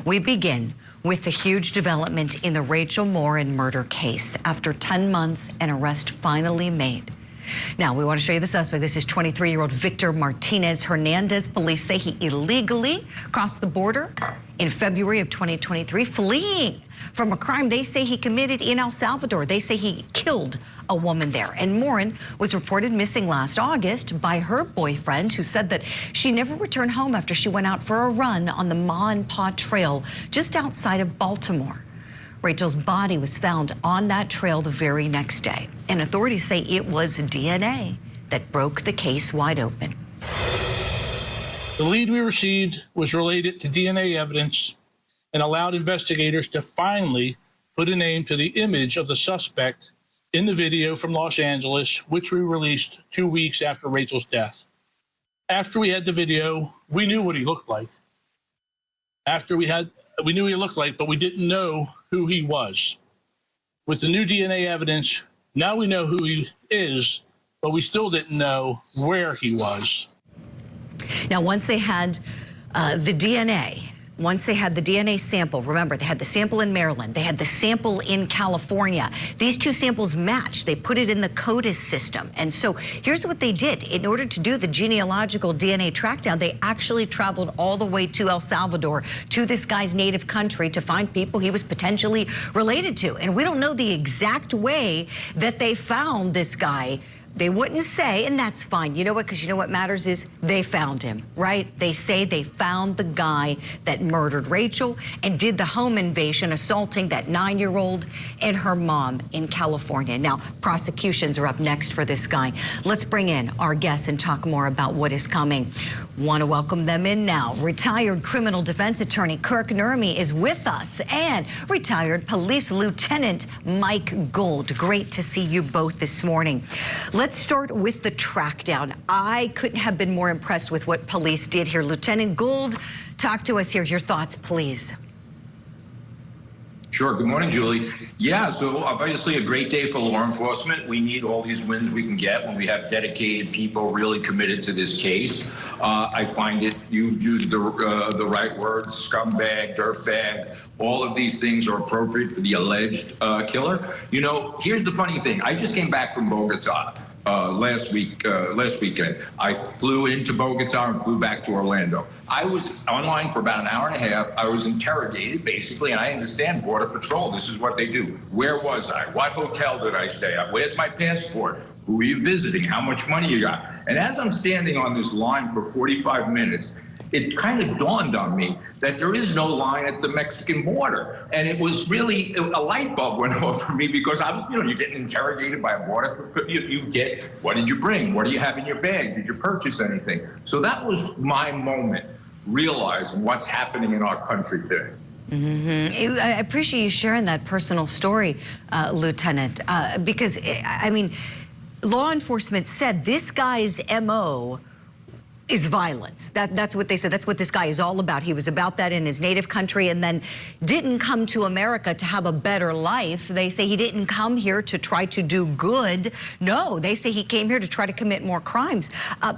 We begin with the huge development in the Rachel Morin murder case after 10 months, an arrest finally made. Now, we want to show you the suspect. This is 23-year-old Victor Martinez-Hernandez. Police say he illegally crossed the border in February of 2023, fleeing from a crime they say he committed in El Salvador. They say he killed a woman there. And Morin was reported missing last August by her boyfriend, who said that she never returned home after she went out for a run on the Ma and Pa Trail just outside of Baltimore. Rachel's body was found on that trail the very next day, and authorities say it was DNA that broke the case wide open. The lead we received was related to DNA evidence and allowed investigators to finally put a name to the image of the suspect in the video from Los Angeles, which we released 2 weeks after Rachel's death. After we had the video, we knew what he looked like. We knew what he looked like, but we didn't know who he was. With the new DNA evidence, now we know who he is, but we still didn't know where he was. Now, once they had the DNA sample, remember, they had the sample in Maryland, they had the sample in California. These two samples matched. They put it in the CODIS system. And so here's what they did. In order to do the genealogical DNA trackdown, they actually traveled all the way to El Salvador, to this guy's native country, to find people he was potentially related to. And we don't know the exact way that they found this guy. They wouldn't say, and that's fine. You know what? Because you know what matters is they found him, right? They say they found the guy that murdered Rachel and did the home invasion, assaulting that 9-year-old and her mom in California. Now, prosecutions are up next for this guy. Let's bring in our guests and talk more about what is coming. Want to welcome them in now. Retired criminal defense attorney Kirk Nurmi is with us, and retired police lieutenant Mike Gold. Great to see you both this morning. Let's start with the trackdown. I couldn't have been more impressed with what police did here. Lieutenant Gould, talk to us here. Your thoughts, please. Sure. Good morning, Julie. Yeah, so obviously a great day for law enforcement. We need all these wins we can get when we have dedicated people really committed to this case. I find it, you used the right words, scumbag, dirtbag. All of these things are appropriate for the alleged killer. You know, here's the funny thing. I just came back from Bogota last weekend. I flew into Bogota and flew back to Orlando. I was online for about an hour and a half. I was interrogated, basically, and I understand Border Patrol. This is what they do. Where was I? What hotel did I stay at? Where's my passport? Who are you visiting? How much money you got? And as I'm standing on this line for 45 minutes, it kind of dawned on me that there is no line at the Mexican border. And it was really, a light bulb went off for me, because I was, you're getting interrogated by a border. You get, what did you bring? What do you have in your bag? Did you purchase anything? So that was my moment, realizing what's happening in our country today. Mm-hmm. I appreciate you sharing that personal story, Lieutenant, because, I mean, law enforcement said this guy's MO is violence. That's what they said. That's what this guy is all about. He was about that in his native country and then didn't come to America to have a better life. They say he didn't come here to try to do good. No, they say he came here to try to commit more crimes.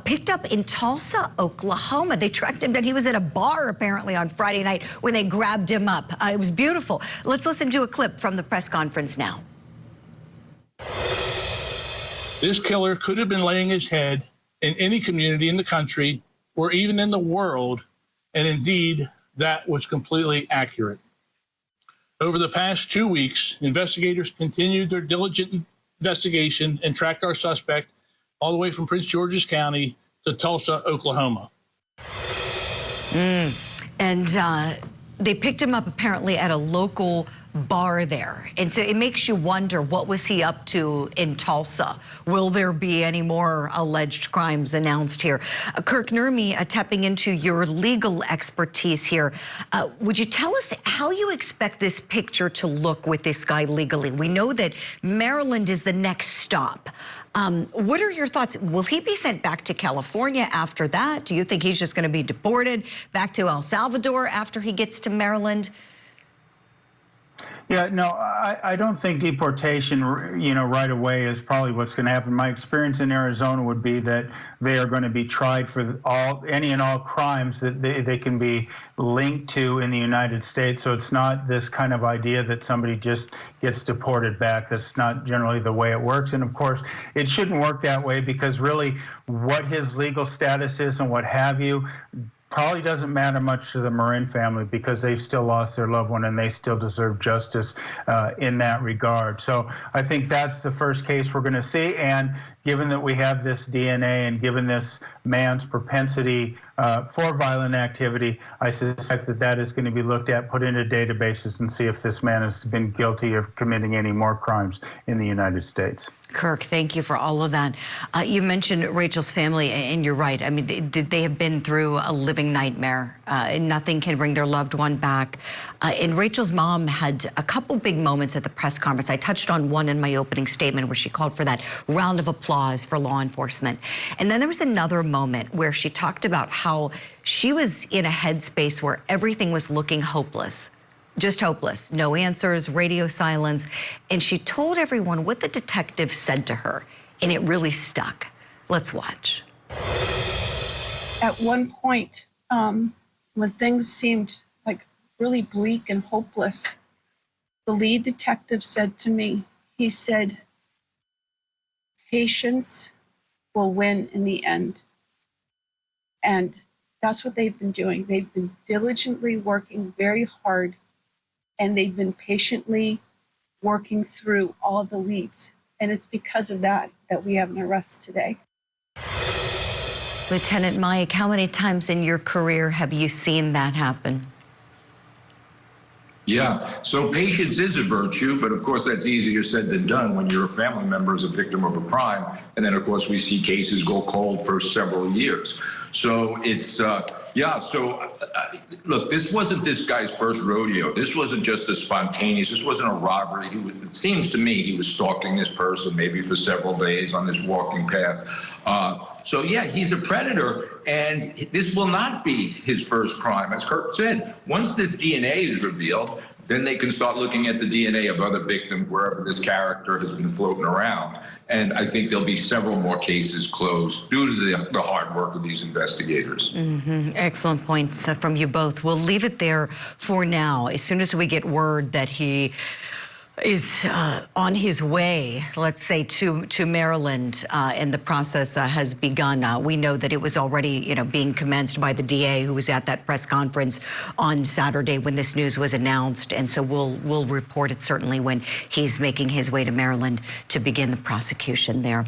Picked up in Tulsa, Oklahoma. They tracked him down. He was at a bar apparently on Friday night when they grabbed him up. It was beautiful. Let's listen to a clip from the press conference now. This killer could have been laying his head in any community in the country or even in the world, and indeed, that was completely accurate. Over the past 2 weeks, investigators continued their diligent investigation and tracked our suspect all the way from Prince George's County to Tulsa, Oklahoma. And they picked him up apparently at a local bar there. And so it makes you wonder, what was he up to in Tulsa? Will there be any more alleged crimes announced here? Kirk Nurmi, tapping into your legal expertise here, would you tell us how you expect this picture to look with this guy legally? We know that Maryland is the next stop. What are your thoughts? Will he be sent back to California after that? Do you think he's just going to be deported back to El Salvador after he gets to Maryland? Yeah, no, I don't think deportation, right away is probably what's going to happen. My experience in Arizona would be that they are going to be tried for any and all crimes that they can be linked to in the United States. So it's not this kind of idea that somebody just gets deported back. That's not generally the way it works. And of course, it shouldn't work that way, because really what his legal status is and what have you probably doesn't matter much to the Morin family, because they've still lost their loved one and they still deserve justice in that regard. So I think that's the first case we're going to see. And given that we have this DNA and given this man's propensity for violent activity, I suspect that that is going to be looked at, put into databases, and see if this man has been guilty of committing any more crimes in the United States. Kirk, thank you for all of that. You mentioned Rachel's family, and you're right. I mean, they have been through a living nightmare. Nothing can bring their loved one back. And Rachel's mom had a couple big moments at the press conference. I touched on one in my opening statement where she called for that round of applause for law enforcement. And then there was another moment where she talked about how she was in a headspace where everything was looking hopeless. Just hopeless. No answers, radio silence. And she told everyone what the detective said to her, and it really stuck. Let's watch. At one point, when things seemed like really bleak and hopeless, the lead detective said to me, he said, "Patience will win in the end." And that's what they've been doing. They've been diligently working very hard, and they've been patiently working through all the leads. And it's because of that that we have an arrest today. Lieutenant Mike, how many times in your career have you seen that happen? Yeah, so patience is a virtue, but of course that's easier said than done when you're a family member as a victim of a crime. And then of course we see cases go cold for several years. So it's, look, this wasn't this guy's first rodeo. This wasn't just a spontaneous, this wasn't a robbery. It seems to me he was stalking this person maybe for several days on this walking path. So yeah, he's a predator, and this will not be his first crime. As Kirk said, once this DNA is revealed, then they can start looking at the DNA of other victims wherever this character has been floating around. And I think there'll be several more cases closed due to the hard work of these investigators. Excellent points from you both. We'll leave it there for now. As soon as we get word that he is on his way, let's say, to Maryland, and the process has begun. We know that it was already, being commenced by the DA, who was at that press conference on Saturday when this news was announced. And so we'll report it certainly when he's making his way to Maryland to begin the prosecution there.